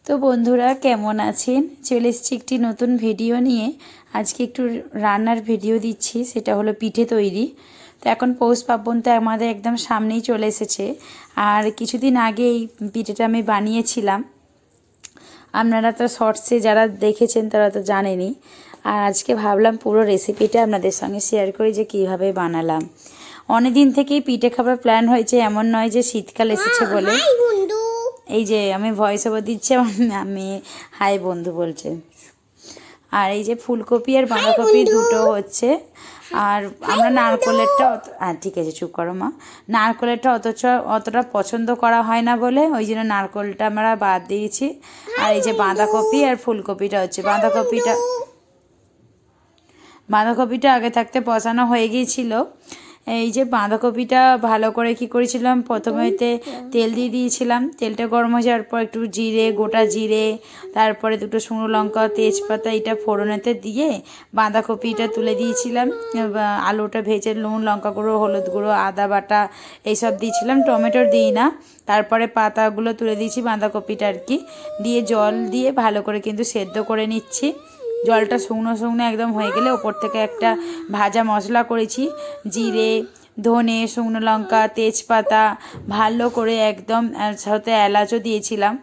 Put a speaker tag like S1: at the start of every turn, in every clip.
S1: তো বন্ধুরা কেমন আছেন? চলে এসেছি একটি নতুন ভিডিও নিয়ে। আজকে একটু রান্নার ভিডিও দিচ্ছি, সেটা হলো পিঠে তৈরি। তো এখন পৌষ পার্বণ তো আমাদের একদম সামনেই চলে এসেছে, আর কিছুদিন আগে এই পিঠেটা আমি বানিয়েছিলাম। আপনারা তো শর্টসে যারা দেখেছেন তারা তো জানেনই। আর আজকে ভাবলাম পুরো রেসিপিটা আপনাদের সঙ্গে শেয়ার করি যে কীভাবে বানালাম। অনেক দিন থেকেই পিঠে খাবার প্ল্যান হয়েছে, এমন নয় যে শীতকাল এসেছে বলে। এই যে আমি ভয়েস ওভার দিচ্ছি, আমার মেয়ে হাই বন্ধু বলছে। আর এই যে ফুলকপি আর বাঁধাকপি দুটো হচ্ছে। আর আমরা নারকোলেরটা ঠিক আছে চুপ করো মা। নারকোলেরটা অতটা পছন্দ করা হয় না বলে ওই জন্য নারকোলটা আমরা বাদ দিয়েছি। আর এই যে বাঁধাকপি আর ফুলকপিটা হচ্ছে। বাঁধাকপিটা আগে থাকতে বসানো হয়ে গিয়েছিল। এই যে বাঁধাকপিটা ভালো করে কি করেছিলাম, প্রথমেতে তেল দিয়ে দিয়েছিলাম। তেলটা গরম হয়ে যাওয়ার পর একটু জিরে, গোটা জিরে, তারপরে দুটো শুকনো লঙ্কা, তেজপাতা, এটা ফোড়নেতে দিয়ে বাঁধাকপিটা তুলে দিয়েছিলাম। আলুটা ভেজে নুন, লঙ্কা গুঁড়ো, হলুদ গুঁড়ো, আদা বাটা এইসব দিয়েছিলাম, টমেটো দিই না। তারপরে পাতাগুলো তুলে দিয়েছি, বাঁধাকপিটা আর কি দিয়ে জল দিয়ে ভালো করে কিন্তু সেদ্ধ করে নিচ্ছি। জলটা শুকনো শুকনো একদম হয়ে গেলে ওপর থেকে একটা ভাজা মশলা করেছি, জিরে, ধনে, শুকনো লঙ্কা, তেজপাতা ভালো করে একদম, সাথে এলাচও দিয়েছিলাম।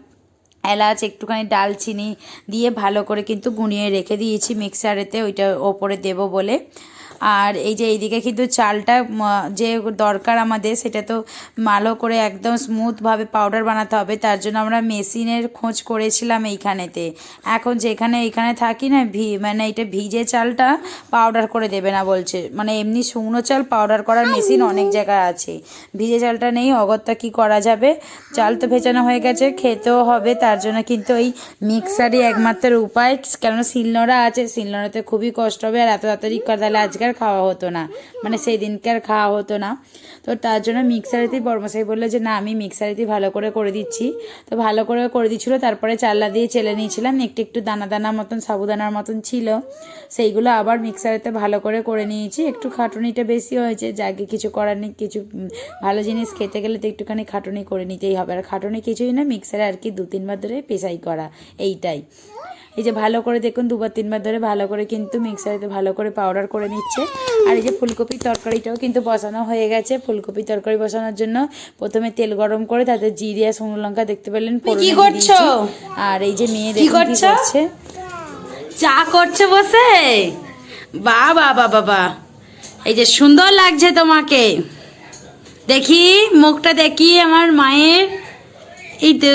S1: এলাচ, একটুখানি ডালচিনি দিয়ে ভালো করে কিন্তু গুঁড়িয়ে রেখে দিয়েছি মিক্সারেতে, ওইটা ওপরে দেবো বলে। আর এই যে এইদিকে কিন্তু চালটা যে দরকার আমাদের, সেটা তো ভালো করে একদম স্মুথভাবে পাউডার বানাতে হবে। তার জন্য আমরা মেশিনের খোঁজ করেছিলাম এইখানেতে। এখন এইখানে থাকি না, মানে এটা ভিজে চালটা পাউডার করে দেবে না বলছে, মানে এমনি শুকনো চাল পাউডার করার মেশিন অনেক জায়গায় আছে, ভিজে চালটা নেই। অগত্যা কি করা যাবে, চাল তো ভেজানো হয়ে গেছে, খেতেও হবে, তার জন্য কিন্তু ওই মিক্সারই একমাত্র উপায়। কেননা শিলনোড়া আছে, শিলনোড়াতে খুবই কষ্ট হবে, আর এত তাড়াতাড়ি তাহলে আজকে আর খাওয়া হতো না, মানে সেই দিনকে আর খাওয়া হতো না। তো তার জন্য মিক্সারেতেই বড়মশাই বললো যে না আমি মিক্সারেতেই ভালো করে দিচ্ছি। তো ভালো করে দিচ্ছিলো, তারপরে চাল্লা দিয়ে চেলে নিয়েছিলাম। একটু একটু দানা দানা মতন, সাবুদানার মতন ছিল, সেইগুলো আবার মিক্সারেতে ভালো করে নিয়েছি। একটু খাটুনিটা বেশি হয়েছে, যাকে কিছু করার নেই, কিছু ভালো জিনিস খেতে গেলে তো একটুখানি খাটুনি করে নিতেই হবে। আর খাটুনি কিছুই না, মিক্সারে আর কি 2-3 বার ধরে পেশাই করা, এইটাই। এই যে ভালো করে দেখুন 2-3 বার ধরে ভালো করে কিন্তু মিক্সারেতে ভালো করে পাউডার করে নিচ্ছে। আর এই যে ফুলকপির তরকারিটাও কিন্তু বসানো হয়ে গেছে। ফুলকপির তরকারি বসানোর জন্য প্রথমে তেল গরম করে তাতে জিরে আর শুকনো লঙ্কা দেখতে পেলেন
S2: কি করছো?
S1: আর এই যে মেয়ে দেখুন কি করছে,
S2: চা করছে বসে। বাবা বাবা, এই যে সুন্দর লাগছে তোমাকে, দেখি মুখটা দেখি আমার মায়ের, এই তো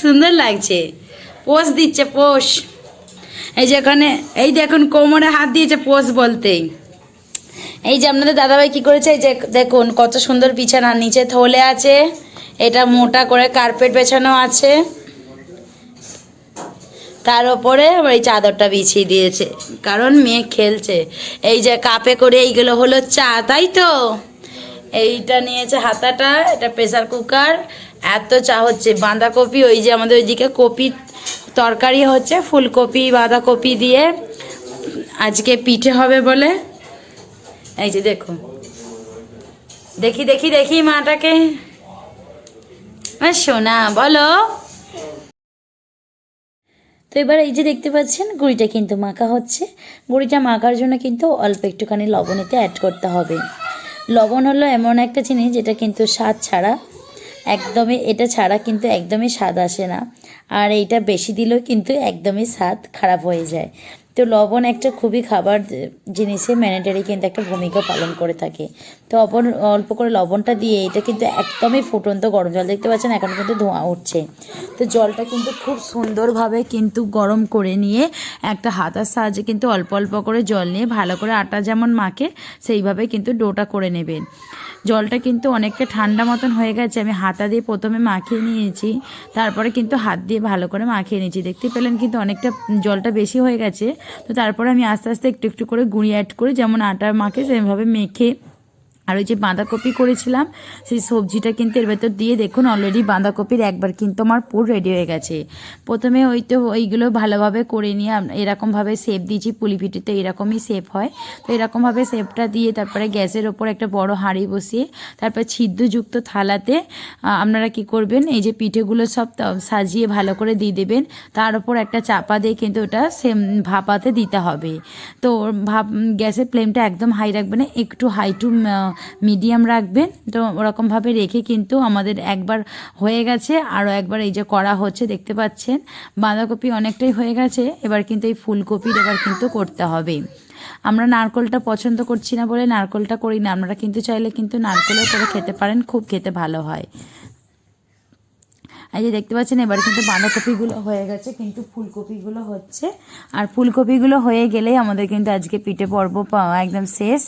S2: সুন্দর লাগছে। পোষ দিচ্ছে, পোষ। এই যে এখানে এই দেখুন কোমরে হাত দিয়েছে পোষ বলতেই। এই যে আপনাদের দাদাভাই কি করেছে, এই যে দেখুন কত সুন্দর বিছানা, নিচে থলে আছে, এটা মোটা করে কার্পেট বেছানো আছে, তার উপরে এই চাদরটা বিছিয়ে দিয়েছে, কারণ মেয়ে খেলছে। এই যে কাপে করে এইগুলো হলো চা, তাই তো। এইটা নিয়েছে হাতাটা, এটা প্রেসার কুকার, এত চা হচ্ছে। বাঁধাকপি, ওই যে আমাদের ওইদিকে কপি তরকারি হচ্ছে, ফুলকপি বাঁধাকপি দিয়ে আজকে পিঠে হবে বলে। এই যে দেখো, দেখি দেখি দেখি মাটাকে, সোনা বলো।
S1: তো এবার এই যে দেখতে পাচ্ছেন গুঁড়িটা কিন্তু মাখা হচ্ছে। গুঁড়িটা মাখার জন্য কিন্তু অল্প একটুখানি লবণেতে অ্যাড করতে হবে। লবণ হলো এমন একটা জিনিস যেটা কিন্তু স্বাদ ছাড়া একদমই, এটা ছাড়া কিন্তু একদমই স্বাদ আসে না। আর এইটা বেশি দিলেও কিন্তু একদমই স্বাদ খারাপ হয়ে যায়। তো লবণ একটা খুবই খাবার জিনিসে ম্যান্ডেটরি কিন্তু একটা ভূমিকা পালন করে থাকে। তো অল্প করে লবণটা দিয়ে এটা কিন্তু একদমই ফুটন্ত গরম জল, দেখতে পাচ্ছেন এখন কিন্তু ধোঁয়া উঠছে। তো জলটা কিন্তু খুব সুন্দরভাবে কিন্তু গরম করে নিয়ে একটা হাতার সাহায্যে কিন্তু অল্প অল্প করে জল নিয়ে ভালো করে আটা যেমন মাখে সেইভাবে কিন্তু ডোটা করে নেবেন। জলটা কিন্তু অনেকটা ঠান্ডা মতন হয়ে গেছে, আমি হাতা দিয়ে প্রথমে মাখিয়ে নিয়েছি, তারপরে কিন্তু হাত দিয়ে ভালো করে মাখিয়ে নিয়েছি। দেখতে পেলেন কিন্তু অনেকটা জলটা বেশি হয়ে গেছে। তো তারপরে আমি আস্তে আস্তে একটু একটু করে গুঁড়ি অ্যাড করে, যেমন আটা মাখে সেভাবে মেখে আর ওই যে বাঁধাকপি করেছিলাম সেই সবজিটা কিন্তু এর ভেতর দিয়ে দেখুন অলরেডি বাঁধাকপির একবার কিন্তু আমার পুর রেডি হয়ে গেছে। প্রথমে ওইগুলো ভালোভাবে করে নিয়ে এরকমভাবে শেপ দিয়েছি, পুলি পিঠেতে এরকমই শেপ হয়। তো এরকমভাবে শেপটা দিয়ে তারপরে গ্যাসের ওপর একটা বড় হাঁড়ি বসিয়ে তারপর ছিদ্রযুক্ত থালাতে আপনারা কি করবেন, এই যে পিঠেগুলো সব সাজিয়ে ভালো করে দিয়ে দেবেন। তার উপর একটা চাপা দিয়ে কিন্তু ওটা সেম ভাপাতে দিতে হবে। তো গ্যাসের ফ্লেমটা একদম হাই রাখবেন না, একটু হাই টু মিডিয়াম রাখবেন। তো ওরকমভাবে রেখে কিন্তু আমাদের একবার হয়ে গেছে, আরও একবার এই যে করা হচ্ছে দেখতে পাচ্ছেন। বাঁধাকপি অনেকটাই হয়ে গেছে, এবার কিন্তু এই ফুলকপির এবার কিন্তু করতে হবে। আমরা নারকোলটা পছন্দ করছি না বলে নারকোলটা করি না, আপনারা কিন্তু চাইলে কিন্তু নারকোলও করে খেতে পারেন, খুব খেতে ভালো হয়। এই যে দেখতে পাচ্ছেন এবার কিন্তু বাঁধাকপিগুলো হয়ে গেছে, কিন্তু ফুলকপিগুলো হচ্ছে। আর ফুলকপিগুলো হয়ে গেলেই আমাদের কিন্তু আজকে পিঠে পর্ব একদম শেষ।